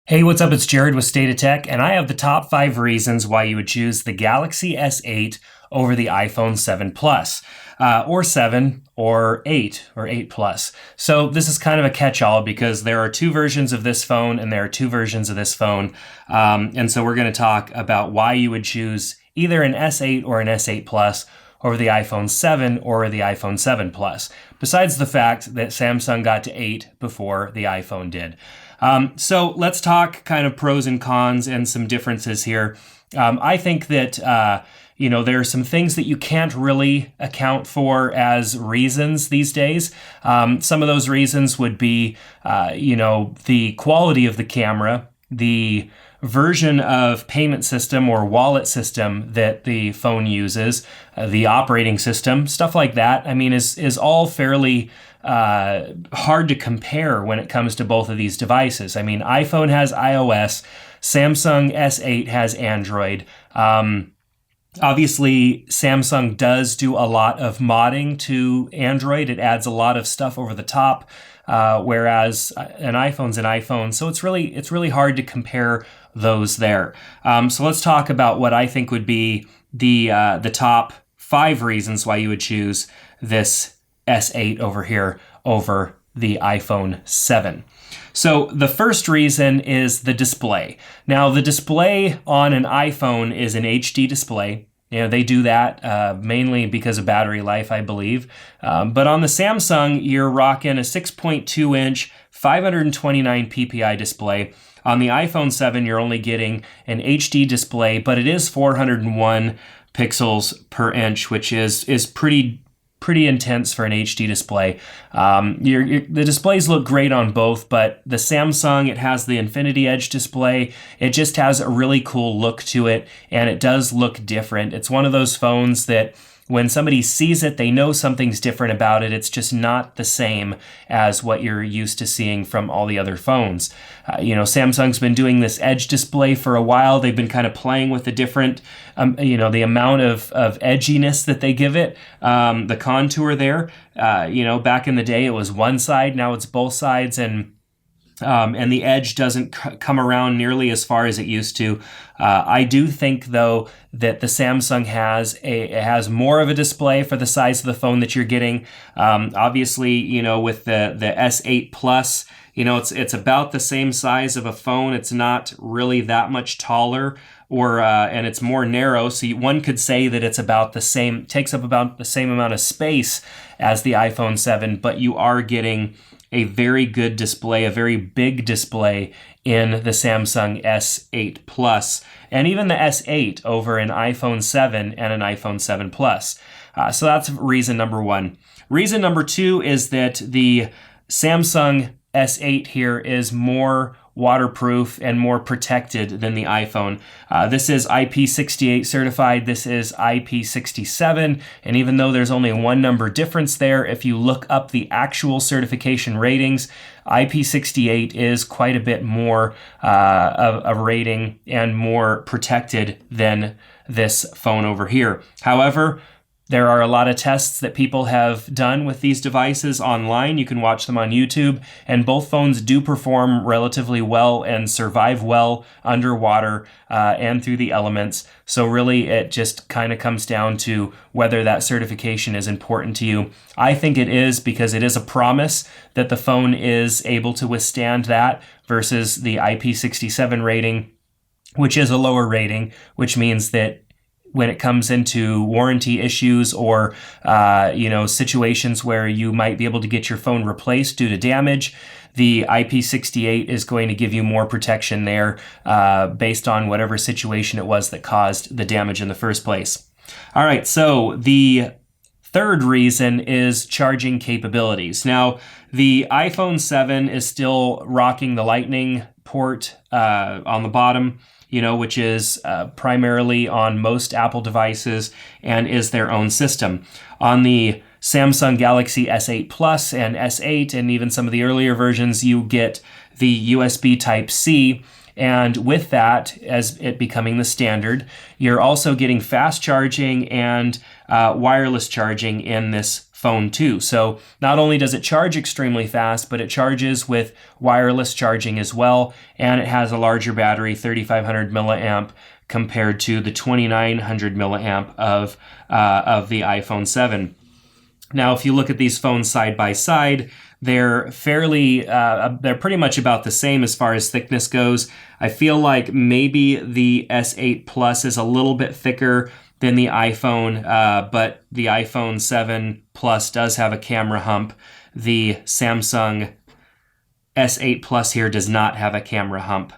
Hey, what's up? It's Jared with State of Tech, and I have the top 5 reasons why you would choose the Galaxy S8 over the iPhone 7 Plus, or 7, or 8, or 8 Plus. So this is kind of a catch-all because there are 2 versions of this phone and there are 2 versions of this phone. And so we're going to talk about why you would choose either an S8 or an S8 Plus over the iPhone 7 or the iPhone 7 Plus, besides the fact that Samsung got to 8 before the iPhone did. So let's talk kind of pros and cons and some differences here. I think that, there are some things that you can't really account for as reasons these days. Some of those reasons would be, the quality of the camera, the version of payment system or wallet system that the phone uses, the operating system, stuff like that, is all fairly hard to compare when it comes to both of these devices. iPhone has iOS, Samsung S8 has Android. Obviously, Samsung does do a lot of modding to Android. It adds a lot of stuff over the top, whereas an iPhone's an iPhone. So it's really hard to compare those there. So let's talk about what I think would be the top 5 reasons why you would choose this S8 over here over the iPhone 7. So the first reason is the display. Now, the display on an iPhone is an HD display. They do that mainly because of battery life, I believe. But on the Samsung, you're rocking a 6.2-inch, 529 ppi display. On the iPhone 7, you're only getting an HD display, but it is 401 pixels per inch, which is pretty intense for an HD display. The displays look great on both, but the Samsung, it has the Infinity Edge display. It just has a really cool look to it, and it does look different. It's one of those phones that when somebody sees it, they know something's different about it. It's just not the same as what you're used to seeing from all the other phones. Samsung's been doing this Edge display for a while. They've been kind of playing with the different, the amount of edginess that they give it, the contour there. Back in the day, it was one side. Now it's both sides, and the edge doesn't come around nearly as far as it used to. I do think, though, that the Samsung has more of a display for the size of the phone that you're getting. Obviously, with the S8 Plus, it's about the same size of a phone. It's not really that much taller, and it's more narrow. So one could say that it's takes up about the same amount of space as the iPhone 7, but you are getting a very good display, a very big display in the Samsung S8 Plus, and even the S8 over an iPhone 7 and an iPhone 7 Plus. So that's reason number 1. Reason number 2 is that the Samsung S8 here is more waterproof and more protected than the iPhone. This is IP68 certified. This is IP67. And even though there's only one number difference there, if you look up the actual certification ratings, IP68 is quite a bit more of a rating and more protected than this phone over here. However, there are a lot of tests that people have done with these devices online. You can watch them on YouTube, and both phones do perform relatively well and survive well underwater and through the elements. So really, it just kind of comes down to whether that certification is important to you. I think it is, because it is a promise that the phone is able to withstand that versus the IP67 rating, which is a lower rating, which means that when it comes into warranty issues or, situations where you might be able to get your phone replaced due to damage, the IP68 is going to give you more protection there based on whatever situation it was that caused the damage in the first place. All right, so the third reason is charging capabilities. Now, the iPhone 7 is still rocking the Lightning port on the bottom, which is primarily on most Apple devices and is their own system. On the Samsung Galaxy S8 Plus and S8, and even some of the earlier versions, you get the USB Type-C. And with that, as it becoming the standard, you're also getting fast charging and wireless charging in this phone too. So not only does it charge extremely fast, but it charges with wireless charging as well, and it has a larger battery, 3500 milliamp, compared to the 2900 milliamp of the iPhone 7. Now, if you look at these phones side by side, they're they're pretty much about the same as far as thickness goes. I feel like maybe the S8 Plus is a little bit thicker than the iPhone, but the iPhone 7 Plus does have a camera hump. The Samsung S8 Plus here does not have a camera hump.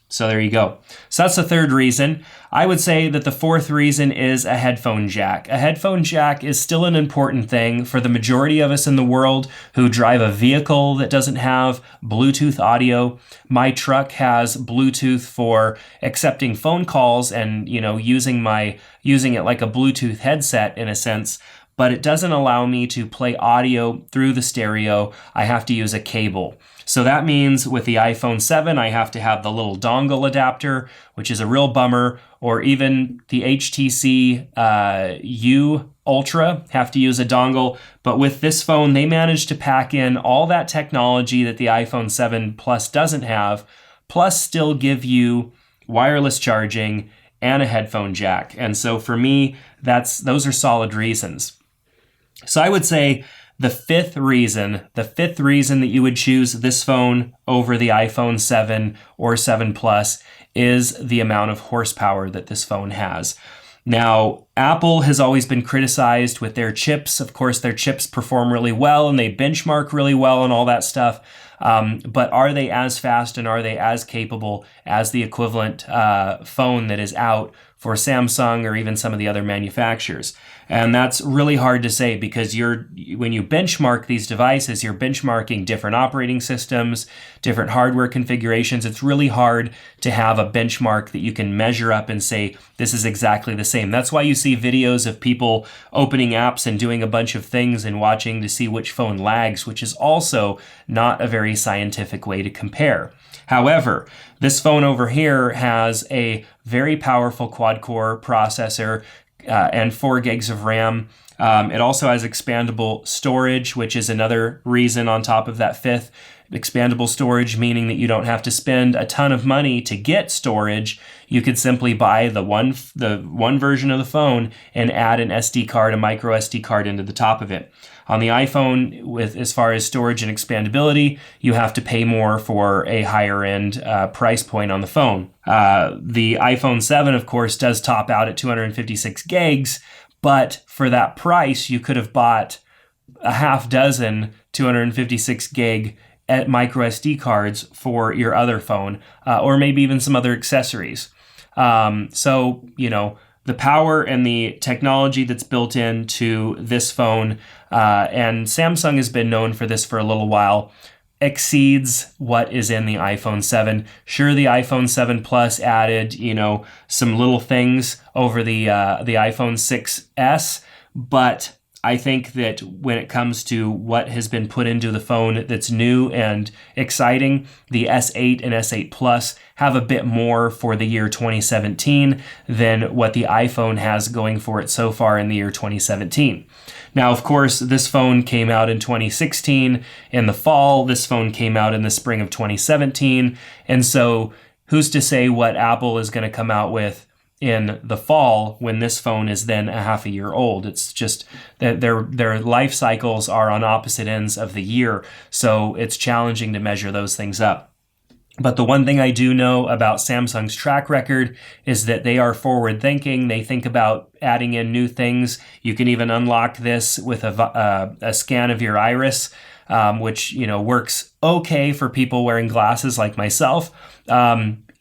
So there you go. So that's the third reason. I would say that the fourth reason is a headphone jack. A headphone jack is still an important thing for the majority of us in the world who drive a vehicle that doesn't have Bluetooth audio. My truck has Bluetooth for accepting phone calls and, using it like a Bluetooth headset in a sense, but it doesn't allow me to play audio through the stereo. I have to use a cable. So that means with the iPhone 7, I have to have the little dongle adapter, which is a real bummer, or even the HTC U Ultra have to use a dongle. But with this phone, they managed to pack in all that technology that the iPhone 7 Plus doesn't have, plus still give you wireless charging and a headphone jack. And so for me, those are solid reasons. So I would say the fifth reason that you would choose this phone over the iPhone 7 or 7 Plus is the amount of horsepower that this phone has. Now, Apple has always been criticized with their chips. Of course, their chips perform really well and they benchmark really well and all that stuff. But are they as fast and are they as capable as the equivalent phone that is out for Samsung or even some of the other manufacturers? And that's really hard to say because when you benchmark these devices, you're benchmarking different operating systems, different hardware configurations. It's really hard to have a benchmark that you can measure up and say, this is exactly the same. That's why you see videos of people opening apps and doing a bunch of things and watching to see which phone lags, which is also not a very scientific way to compare. However, this phone over here has a very powerful quad-core processor and 4 gigs of RAM. It also has expandable storage, which is another reason on top of that fifth. Expandable storage, meaning that you don't have to spend a ton of money to get storage. You could simply buy the one version of the phone and add an SD card, a micro SD card into the top of it. On the iPhone, as far as storage and expandability, you have to pay more for a higher end price point on the phone. The iPhone 7, of course, does top out at 256 gigs, but for that price, you could have bought a half dozen 256 gig at micro SD cards for your other phone, or maybe even some other accessories. The power and the technology that's built into this phone, and Samsung has been known for this for a little while, exceeds what is in the iPhone 7. Sure, the iPhone 7 Plus added, some little things over the iPhone 6S, but I think that when it comes to what has been put into the phone that's new and exciting, the S8 and S8 Plus have a bit more for the year 2017 than what the iPhone has going for it so far in the year 2017. Now, of course, this phone came out in 2016 in the fall. This phone came out in the spring of 2017. And so who's to say what Apple is going to come out with in the fall when this phone is then a half a year old? It's just that their life cycles are on opposite ends of the year, so it's challenging to measure those things up. But the one thing I do know about Samsung's track record is that they are forward thinking. They think about adding in new things. You can even unlock this with a scan of your iris, which works okay for people wearing glasses like myself.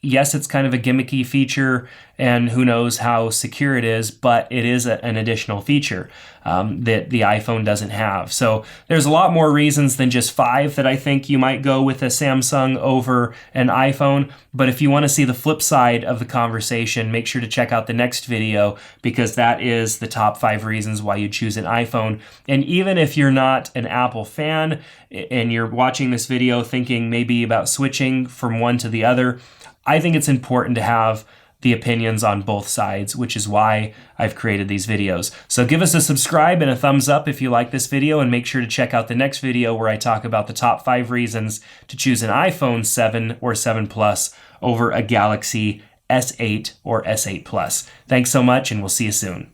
Yes, it's kind of a gimmicky feature, and who knows how secure it is, but it is an additional feature that the iPhone doesn't have. So there's a lot more reasons than just 5 that I think you might go with a Samsung over an iPhone. But if you want to see the flip side of the conversation, make sure to check out the next video, because that is the top 5 reasons why you choose an iPhone. And even if you're not an Apple fan and you're watching this video thinking maybe about switching from one to the other, I think it's important to have the opinions on both sides, which is why I've created these videos. So give us a subscribe and a thumbs up if you like this video, and make sure to check out the next video where I talk about the top 5 reasons to choose an iPhone 7 or 7 Plus over a Galaxy S8 or S8 Plus. Thanks so much, and we'll see you soon.